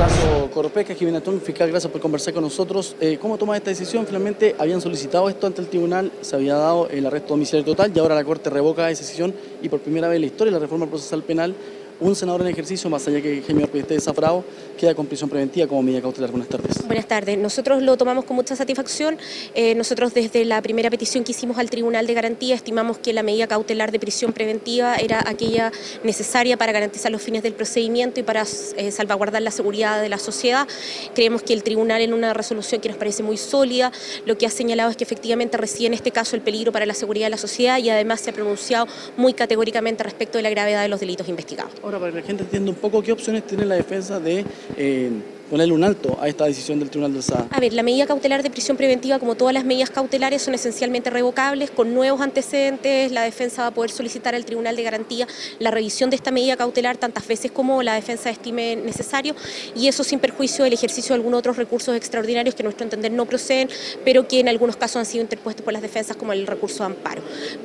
caso Coropeca. Jimena Chong, fiscal, gracias por conversar con nosotros. ¿Cómo toma esta decisión? Finalmente habían solicitado esto ante el tribunal, se había dado el arresto domiciliario total y ahora la Corte revoca esa decisión y por primera vez en la historia de la reforma procesal penal, un senador en ejercicio, más allá que Jaime Orpiz esté desaforado, queda con prisión preventiva como medida cautelar. Buenas tardes. Buenas tardes. Nosotros lo tomamos con mucha satisfacción. Nosotros desde la primera petición que hicimos al Tribunal de Garantía estimamos que la medida cautelar de prisión preventiva era aquella necesaria para garantizar los fines del procedimiento y para salvaguardar la seguridad de la sociedad. Creemos que el Tribunal, en una resolución que nos parece muy sólida, lo que ha señalado es que efectivamente reside en este caso el peligro para la seguridad de la sociedad y además se ha pronunciado muy categóricamente respecto de la gravedad de los delitos investigados. Ahora, para que la gente entienda un poco, ¿qué opciones tiene la defensa de ponerle un alto a esta decisión del Tribunal del SAA? A ver, la medida cautelar de prisión preventiva, como todas las medidas cautelares, son esencialmente revocables. Con nuevos antecedentes, la defensa va a poder solicitar al Tribunal de Garantía la revisión de esta medida cautelar tantas veces como la defensa estime necesario, y eso sin perjuicio del ejercicio de algunos otros recursos extraordinarios que a nuestro entender no proceden, pero que en algunos casos han sido interpuestos por las defensas, como el recurso de amparo.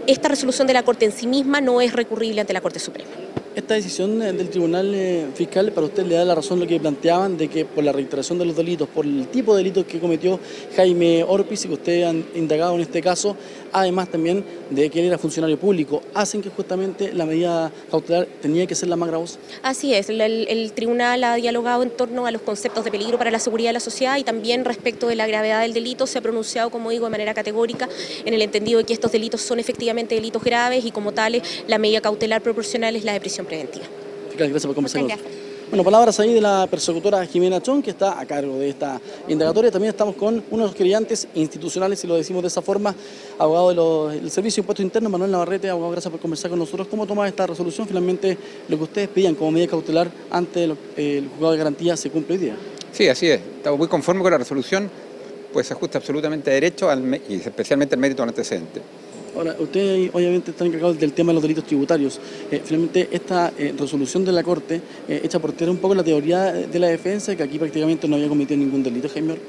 Esta resolución de la Corte en sí misma no es recurrible ante la Corte Suprema. Esta decisión del Tribunal Fiscal, para usted le da la razón lo que planteaban de que por la reiteración de los delitos, por el tipo de delitos que cometió Jaime Orpiz y que usted han indagado en este caso, además también de que él era funcionario público, hacen que justamente la medida cautelar tenía que ser la más gravosa. Así es, el Tribunal ha dialogado en torno a los conceptos de peligro para la seguridad de la sociedad y también respecto de la gravedad del delito se ha pronunciado, como digo, de manera categórica en el entendido de que estos delitos son efectivamente delitos graves y como tales la medida cautelar proporcional es la de prisión preventiva. Fiscal, gracias por conversar con nosotros. Bueno, palabras ahí de la persecutora Jimena Chong, que está a cargo de esta indagatoria. También estamos con uno de los querellantes institucionales, si lo decimos de esa forma, abogado del Servicio de Impuestos Internos, Manuel Navarrete. Abogado, gracias por conversar con nosotros. ¿Cómo toma esta resolución? Finalmente, lo que ustedes pedían como medida cautelar ante el juzgado de garantía se cumple hoy día. Sí, así es. Estamos muy conformes con la resolución, pues se ajusta absolutamente a derecho y especialmente al mérito del antecedente. Ahora, ustedes obviamente están encargados del tema de los delitos tributarios. Finalmente, esta resolución de la Corte echa por tierra un poco la teoría de la defensa, que aquí prácticamente no había cometido ningún delito, Jaime Orpiz.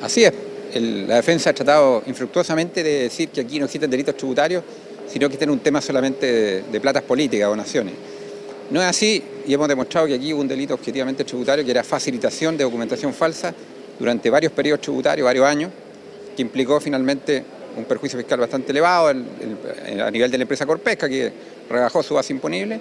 Así es. La defensa ha tratado infructuosamente de decir que aquí no existen delitos tributarios, sino que este es un tema solamente de platas políticas o donaciones. No es así y hemos demostrado que aquí hubo un delito objetivamente tributario, que era facilitación de documentación falsa durante varios periodos tributarios, varios años, que implicó finalmente un perjuicio fiscal bastante elevado a nivel de la empresa Corpesca, que rebajó su base imponible.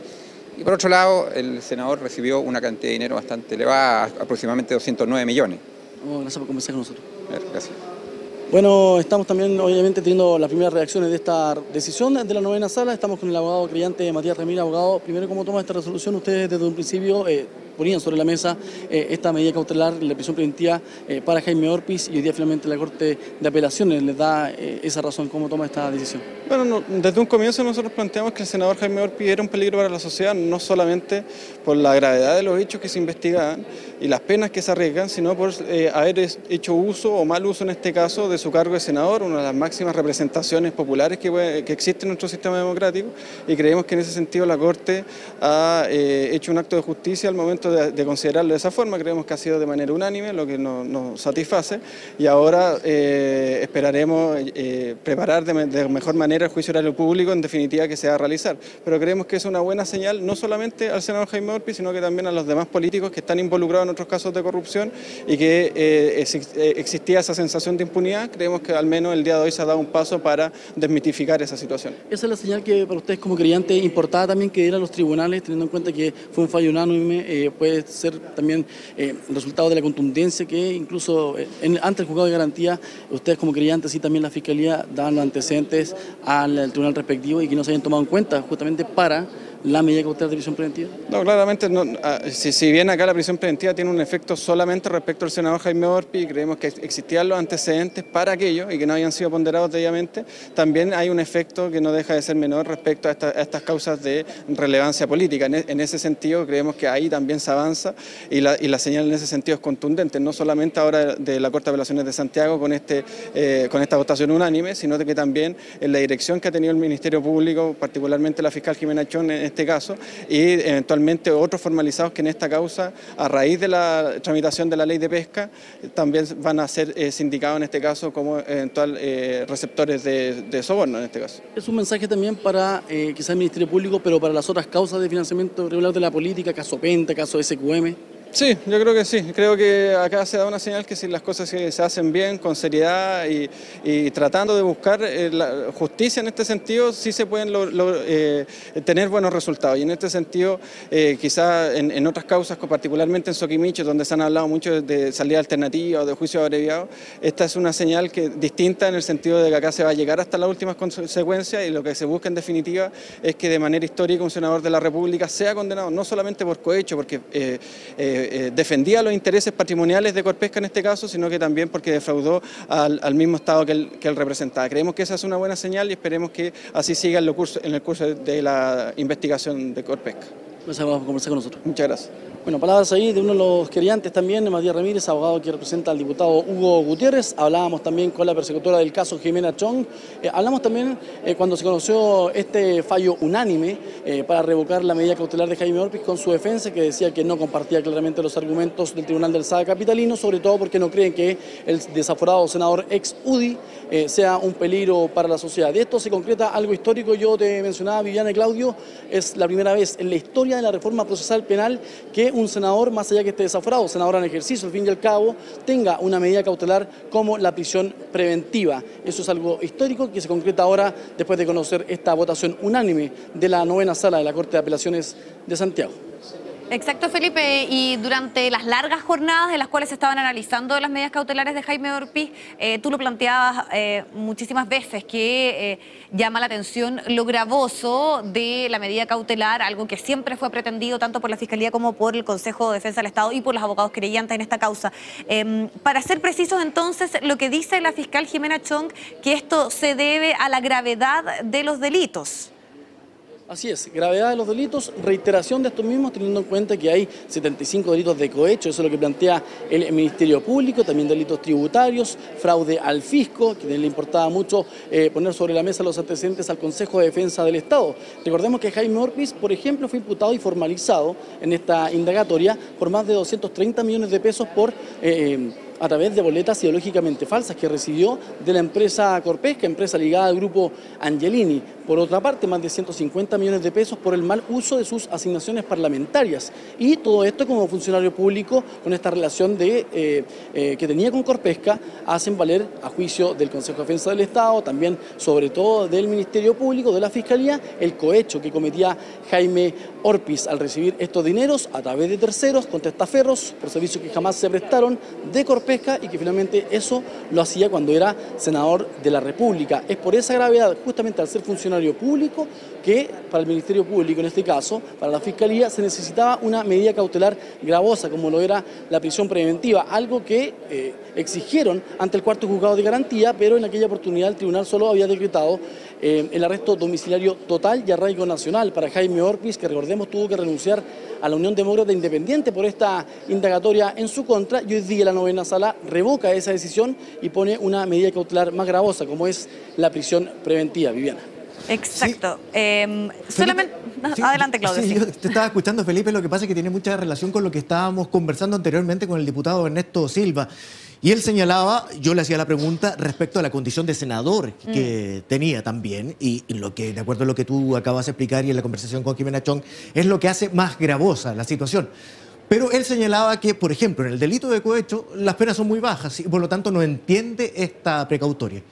Y por otro lado, el senador recibió una cantidad de dinero bastante elevada, aproximadamente 209 millones. Gracias por conversar con nosotros. Gracias. Bueno, estamos también obviamente teniendo las primeras reacciones de esta decisión de la novena sala. Estamos con el abogado creyente Matías Ramírez. Abogado, primero, ¿cómo toma esta resolución? Ustedes desde un principio ponían sobre la mesa esta medida cautelar, la prisión preventiva para Jaime Orpiz, y hoy día finalmente la Corte de Apelaciones les da esa razón. ¿Cómo toma esta decisión? Bueno, desde un comienzo nosotros planteamos que el senador Jaime Orpiz era un peligro para la sociedad, no solamente por la gravedad de los hechos que se investigaban y las penas que se arriesgan, sino por haber hecho uso o mal uso en este caso de su cargo de senador, una de las máximas representaciones populares que existe en nuestro sistema democrático, y creemos que en ese sentido la Corte ha hecho un acto de justicia al momento de considerarlo de esa forma. Creemos que ha sido de manera unánime, lo que nos satisface, y ahora esperaremos preparar de mejor manera el juicio oral público, en definitiva, que se va a realizar. Pero creemos que es una buena señal, no solamente al senador Jaime Orpiz, sino que también a los demás políticos que están involucrados en otros casos de corrupción y que existía esa sensación de impunidad. Creemos que al menos el día de hoy se ha dado un paso para desmitificar esa situación. Esa es la señal que para ustedes como creyentes importaba también que dieran los tribunales, teniendo en cuenta que fue un fallo unánime, puede ser también resultado de la contundencia que incluso ante el juzgado de garantía, ustedes como creyentes y también la Fiscalía daban los antecedentes al tribunal respectivo y que no se hayan tomado en cuenta justamente para la medida cautelar de prisión preventiva. No, claramente, no, si bien acá la prisión preventiva tiene un efecto solamente respecto al senador Jaime Orpiz, y creemos que existían los antecedentes para aquello y que no habían sido ponderados debidamente, también hay un efecto que no deja de ser menor respecto a estas causas de relevancia política. En ese sentido, creemos que ahí también se avanza y la señal en ese sentido es contundente, no solamente ahora de la Corte de Apelaciones de Santiago con esta votación unánime, sino de que también en la dirección que ha tenido el Ministerio Público, particularmente la fiscal Jimena Chong en este caso, y eventualmente otros formalizados que en esta causa, a raíz de la tramitación de la ley de pesca, también van a ser sindicados en este caso como eventual receptores de soborno en este caso. Es un mensaje también para quizás el Ministerio Público, pero para las otras causas de financiamiento irregular de la política, caso Penta, caso SQM. Sí, yo creo que sí. Creo que acá se da una señal que si las cosas se hacen bien, con seriedad y tratando de buscar la justicia en este sentido, sí se pueden tener buenos resultados. Y en este sentido, quizás en otras causas, particularmente en Soquimich, donde se han hablado mucho de salida alternativa o de juicio abreviado, esta es una señal distinta en el sentido de que acá se va a llegar hasta las últimas consecuencias y lo que se busca en definitiva es que de manera histórica un senador de la República sea condenado, no solamente por cohecho, porque defendía los intereses patrimoniales de Corpesca en este caso, sino que también porque defraudó al mismo Estado que él representaba. Creemos que esa es una buena señal y esperemos que así siga en el curso de la investigación de Corpesca. Gracias por conversar con nosotros. Muchas gracias. Bueno, palabras ahí de uno de los querellantes también, Matías Ramírez, abogado que representa al diputado Hugo Gutiérrez. Hablábamos también con la persecutora del caso, Jimena Chong. Hablamos también cuando se conoció este fallo unánime para revocar la medida cautelar de Jaime Orpiz con su defensa, que decía que no compartía claramente los argumentos del Tribunal del Sada Capitalino, sobre todo porque no creen que el desaforado senador ex UDI sea un peligro para la sociedad. De esto se concreta algo histórico. Yo te mencionaba, Viviana y Claudio, es la primera vez en la historia de la reforma procesal penal que un senador, más allá que esté desaforado, senador en ejercicio, al fin y al cabo, tenga una medida cautelar como la prisión preventiva. Eso es algo histórico que se concreta ahora después de conocer esta votación unánime de la 9ª Sala de la Corte de Apelaciones de Santiago. Exacto, Felipe, y durante las largas jornadas en las cuales se estaban analizando las medidas cautelares de Jaime Orpiz, tú lo planteabas muchísimas veces que llama la atención lo gravoso de la medida cautelar, algo que siempre fue pretendido tanto por la Fiscalía como por el Consejo de Defensa del Estado y por los abogados querellantes en esta causa. Para ser precisos entonces, lo que dice la fiscal Jimena Chong, que esto se debe a la gravedad de los delitos. Así es, gravedad de los delitos, reiteración de estos mismos, teniendo en cuenta que hay 75 delitos de cohecho, eso es lo que plantea el Ministerio Público, también delitos tributarios, fraude al fisco, que le importaba mucho poner sobre la mesa los antecedentes al Consejo de Defensa del Estado. Recordemos que Jaime Orpiz, por ejemplo, fue imputado y formalizado en esta indagatoria por más de 230 millones de pesos por a través de boletas ideológicamente falsas que recibió de la empresa Corpesca, empresa ligada al grupo Angelini. Por otra parte, más de 150 millones de pesos por el mal uso de sus asignaciones parlamentarias. Y todo esto como funcionario público, con esta relación que tenía con Corpesca, hacen valer a juicio del Consejo de Defensa del Estado, también sobre todo del Ministerio Público, de la Fiscalía, el cohecho que cometía Jaime Orpiz al recibir estos dineros a través de terceros, con testaferros, por servicios que jamás se prestaron, de Corpesca, y que finalmente eso lo hacía cuando era senador de la República. Es por esa gravedad, justamente al ser funcionario público, que para el Ministerio Público, en este caso, para la Fiscalía, se necesitaba una medida cautelar gravosa, como lo era la prisión preventiva, algo que exigieron ante el cuarto juzgado de garantía, pero en aquella oportunidad el tribunal solo había decretado el arresto domiciliario total y arraigo nacional para Jaime Orpiz, que recordemos tuvo que renunciar a la Unión Demócrata Independiente por esta indagatoria en su contra, y hoy día la 9ª Sala revoca esa decisión y pone una medida cautelar más gravosa, como es la prisión preventiva. Viviana. Exacto. Sí. Solamente... Sí, adelante, Claudio. Sí, yo te estaba escuchando, Felipe, lo que pasa es que tiene mucha relación con lo que estábamos conversando anteriormente con el diputado Ernesto Silva. Y él señalaba, yo le hacía la pregunta respecto a la condición de senador que tenía también, y lo que, de acuerdo a lo que tú acabas de explicar y en la conversación con Jimena Chong, es lo que hace más gravosa la situación. Pero él señalaba que, por ejemplo, en el delito de cohecho, las penas son muy bajas y por lo tanto no entiende esta precautoria.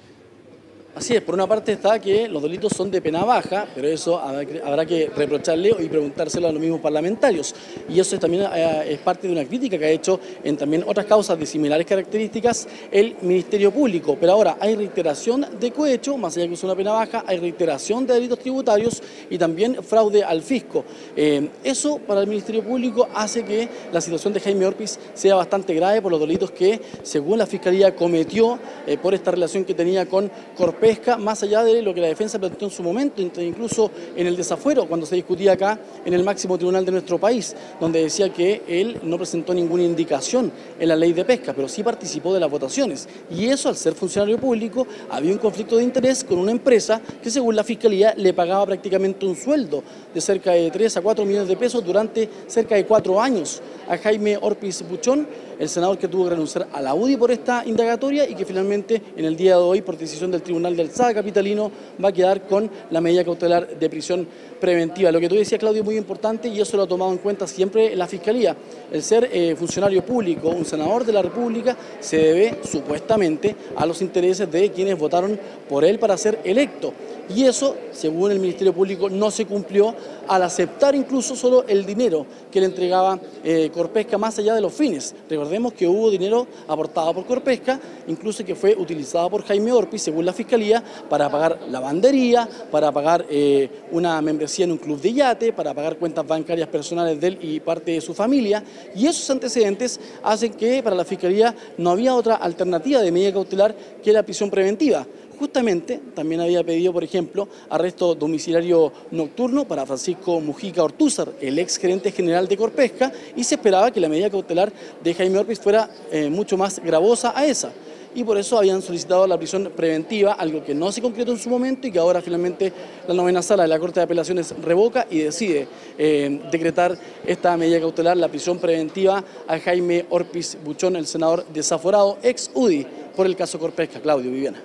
Así es, por una parte está que los delitos son de pena baja, pero eso habrá que reprocharle y preguntárselo a los mismos parlamentarios. Y eso también es parte de una crítica que ha hecho en también otras causas de similares características el Ministerio Público. Pero ahora hay reiteración de cohecho, más allá que es una pena baja, hay reiteración de delitos tributarios y también fraude al fisco. Eso para el Ministerio Público hace que la situación de Jaime Orpiz sea bastante grave por los delitos que, según la Fiscalía, cometió por esta relación que tenía con Corpesca, más allá de lo que la defensa planteó en su momento, incluso en el desafuero, cuando se discutía acá en el máximo tribunal de nuestro país, donde decía que él no presentó ninguna indicación en la ley de pesca, pero sí participó de las votaciones. Y eso, al ser funcionario público, había un conflicto de interés con una empresa que, según la Fiscalía, le pagaba prácticamente un sueldo de cerca de 3 a 4 millones de pesos durante cerca de 4 años a Jaime Orpiz Buchón, el senador que tuvo que renunciar a la UDI por esta indagatoria y que finalmente, en el día de hoy, por decisión del Tribunal del SAA capitalino va a quedar con la medida cautelar de prisión preventiva. Lo que tú decías, Claudio, es muy importante y eso lo ha tomado en cuenta siempre la Fiscalía. El ser funcionario público, un senador de la República, se debe supuestamente a los intereses de quienes votaron por él para ser electo. Y eso, según el Ministerio Público, no se cumplió al aceptar incluso solo el dinero que le entregaba Corpesca más allá de los fines. Recordemos que hubo dinero aportado por Corpesca, incluso que fue utilizado por Jaime Orpis, según la Fiscalía, para pagar lavandería, para pagar una membresía en un club de yate, para pagar cuentas bancarias personales de él y parte de su familia. Y esos antecedentes hacen que para la Fiscalía no había otra alternativa de medida cautelar que la prisión preventiva. Justamente también había pedido, por ejemplo, arresto domiciliario nocturno para Francisco Mujica Ortúzar, el ex gerente general de Corpesca, y se esperaba que la medida cautelar de Jaime Orpis fuera mucho más gravosa a esa. Y por eso habían solicitado la prisión preventiva, algo que no se concretó en su momento y que ahora finalmente la 9ª Sala de la Corte de Apelaciones revoca y decide decretar esta medida cautelar, la prisión preventiva a Jaime Orpis Buchón, el senador desaforado, ex UDI, por el caso Corpesca. Claudio, Viviana.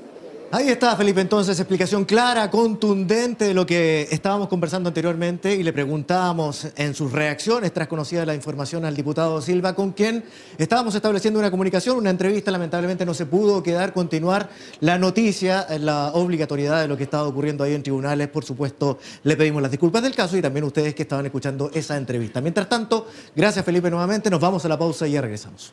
Ahí está, Felipe, entonces, explicación clara, contundente de lo que estábamos conversando anteriormente y le preguntábamos en sus reacciones tras conocida la información al diputado Silva, con quien estábamos estableciendo una comunicación, una entrevista. Lamentablemente no se pudo continuar la noticia, la obligatoriedad de lo que estaba ocurriendo ahí en tribunales. Por supuesto, le pedimos las disculpas del caso y también a ustedes que estaban escuchando esa entrevista. Mientras tanto, gracias, Felipe, nuevamente. Nos vamos a la pausa y ya regresamos.